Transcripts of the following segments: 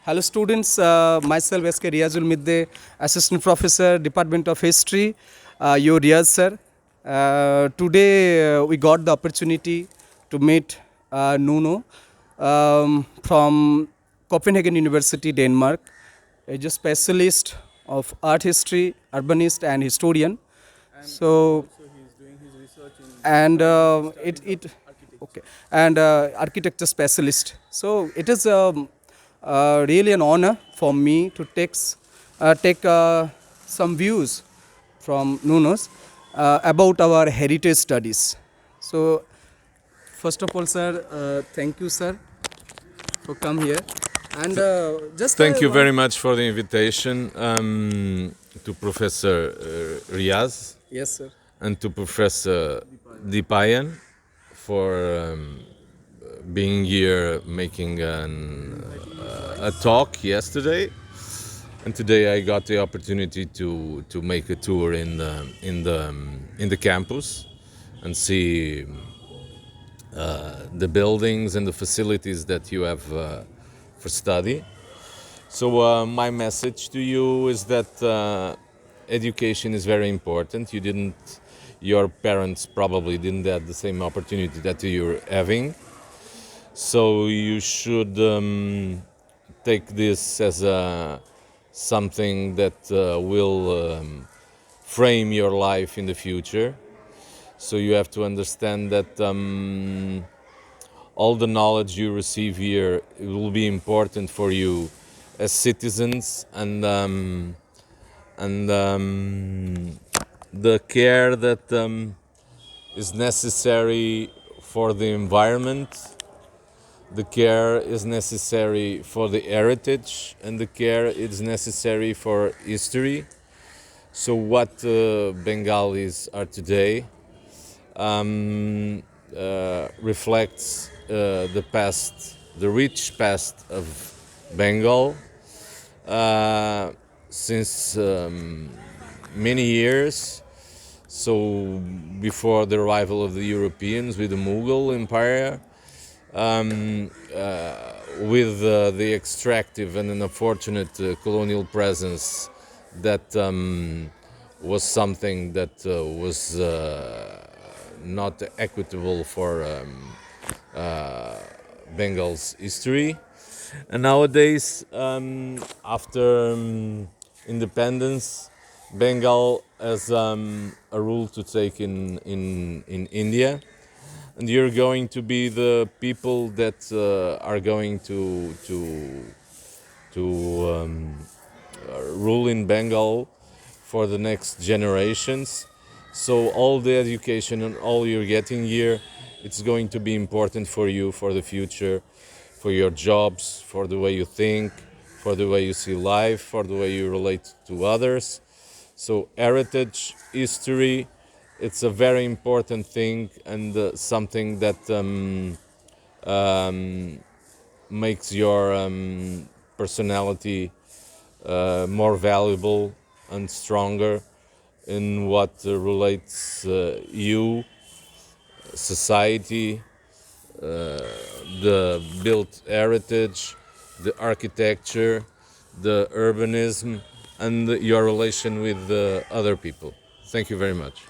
Hello students, myself SK Riajul Midde, Assistant Professor, Department of History, your Riaz sir. Today we got the opportunity to meet Nuno from Copenhagen University, Denmark. He's a specialist of art history, urbanist and historian. So He's doing his research in and studies of architecture. okay, and architecture specialist. So it is really an honor for me to take some views from Nuno's about our heritage studies. So first of all, sir, thank you, sir, for come here. And just Thank you one, very much for the invitation to Professor Riaz yes, sir. and to Professor Dwipayan for being here making a talk yesterday. And today I got the opportunity to make a tour in the campus and see the buildings and the facilities that you have for study. So my message to you is that education is very important. Your parents probably didn't have the same opportunity that you're having. So you should take this as something that will frame your life in the future. So you have to understand that all the knowledge you receive here will be important for you as citizens, and the care that is necessary for the environment, the care is necessary for the heritage, and the care is necessary for history. So what Bengalis are today reflects the past, the rich past of Bengal since many years. So before the arrival of the Europeans with the Mughal Empire, with the extractive and an unfortunate colonial presence that was something that was not equitable for Bengal's history. And nowadays, after independence, Bengal has a rule to take in India, and you're going to be the people that are going to rule in Bengal for the next generations. So all the education and all you're getting here, it's going to be important for you for the future, for your jobs, for the way you think, for the way you see life, for the way you relate to others. So heritage, history, it's a very important thing, and something that makes your personality more valuable and stronger in what relates you, society, the built heritage, the architecture, the urbanism, and your relation with other people. Thank you very much.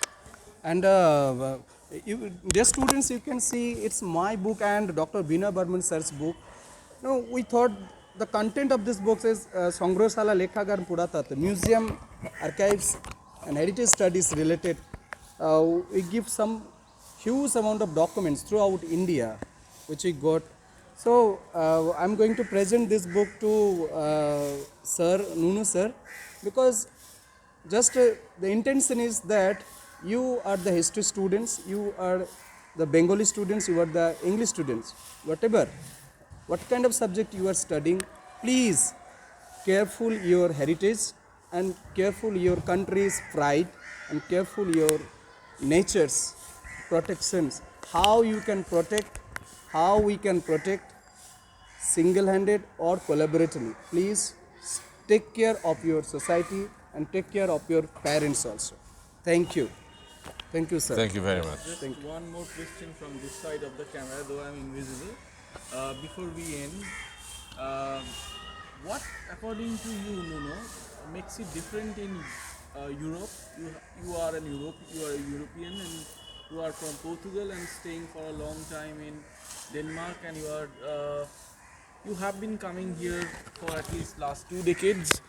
And dear students, you can see it's my book and Dr. Bina Burman sir's book. No, we thought the content of this book is Songrosala Lekhagar Puratata, museum, archives, and heritage studies related. We give some huge amount of documents throughout India, which we got. So I'm going to present this book to Sir Nuno sir, because just the intention is that you are the history students, you are the Bengali students, you are the English students, whatever, what kind of subject you are studying, please careful your heritage and careful your country's pride and careful your nature's protections, how you can protect, how we can protect single-handed or collaboratively. Please take care of your society and take care of your parents also. Thank you. Thank you, sir. Thank you very much. Just one more question from this side of the camera, though I'm invisible. Before we end, what according to you, Nuno, makes it different in Europe? You are an you are a European, and you are from Portugal and staying for a long time in Denmark, and you have been coming here for at least last 2 decades.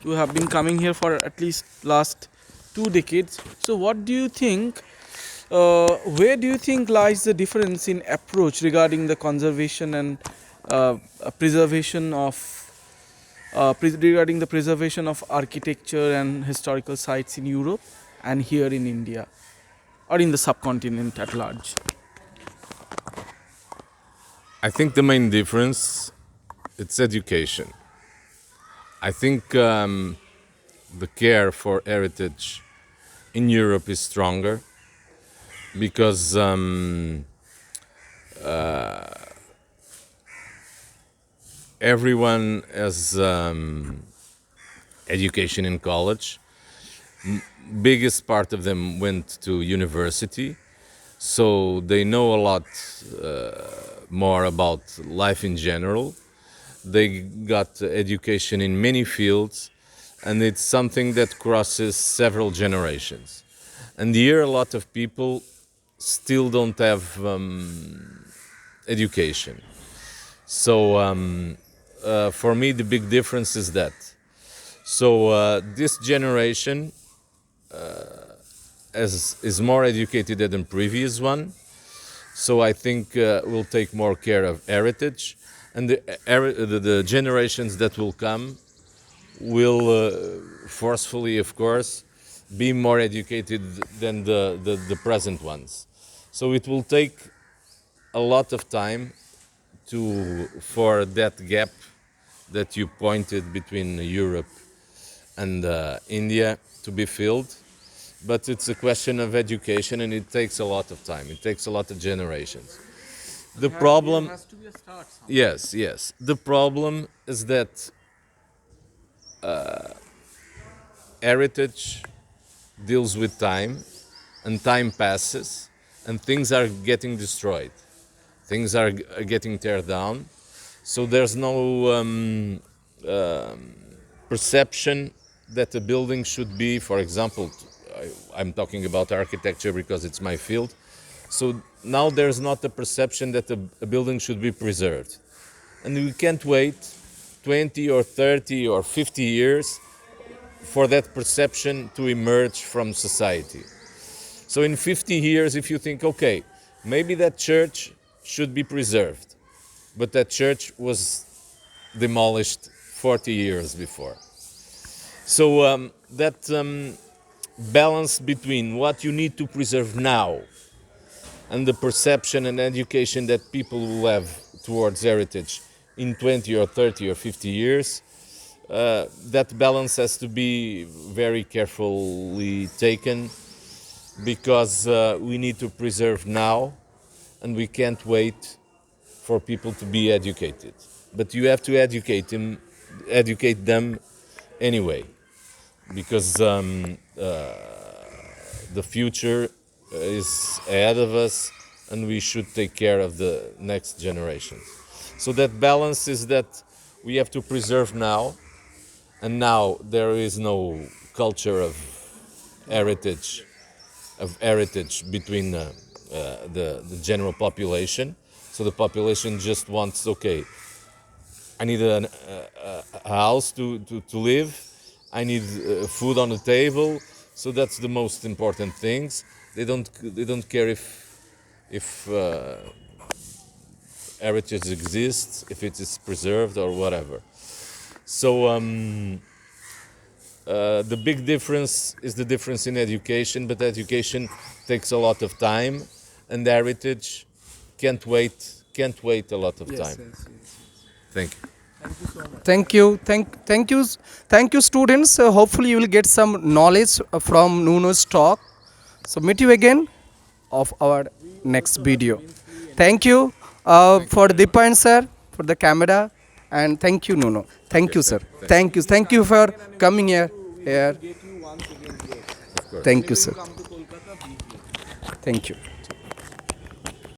You have been coming here for at least last 2 decades. So, what do you think? Where do you think lies the difference in approach regarding the conservation and preservation of regarding the preservation of architecture and historical sites in Europe and here in India or in the subcontinent at large? I think the main difference it's education. I think the care for heritage in Europe is stronger because everyone has education in college. Biggest part of them went to university, so they know a lot more about life in general. They got education in many fields, and it's something that crosses several generations. And here, a lot of people still don't have education. So, for me, the big difference is that. So, this generation is more educated than the previous one. So I think we'll take more care of heritage, and the generations that will come will forcefully, of course, be more educated than the present ones. So it will take a lot of time for that gap that you pointed between Europe and India to be filled. But it's a question of education, and it takes a lot of time. It takes a lot of generations. The problem, There has to be a start. yes, yes. The problem is that heritage deals with time, and time passes, and things are getting destroyed. Things are getting teared down. So there's no perception that a building should be, for example, I'm talking about architecture because it's my field. So now there's not a perception that a building should be preserved. And we can't wait 20 or 30 or 50 years for that perception to emerge from society. So in 50 years, if you think, okay, maybe that church should be preserved, but that church was demolished 40 years before. So that balance between what you need to preserve now and the perception and education that people will have towards heritage in 20 or 30 or 50 years, that balance has to be very carefully taken, because we need to preserve now and we can't wait for people to be educated. But you have to educate them anyway, because the future is ahead of us, and we should take care of the next generations. So that balance is that we have to preserve now, and now there is no culture of heritage between the general population. So the population just wants, okay, I need a house to live, I need food on the table. So that's the most important things. They don't care if heritage exists, if it is preserved or whatever. So the big difference is the difference in education, but education takes a lot of time, and heritage can't wait a lot of time. Thank you. Thank you. Thank you, students. Hopefully, you will get some knowledge from Nuno's talk. So, meet you again of our next video. Thank you for Dwipayan sir for the camera, and thank you, Nuno. Thank you, sir. Thank you. Thank you for coming here. Get you once again here. Thank you, Whenever sir. you come to Kolkata, be here. Thank you.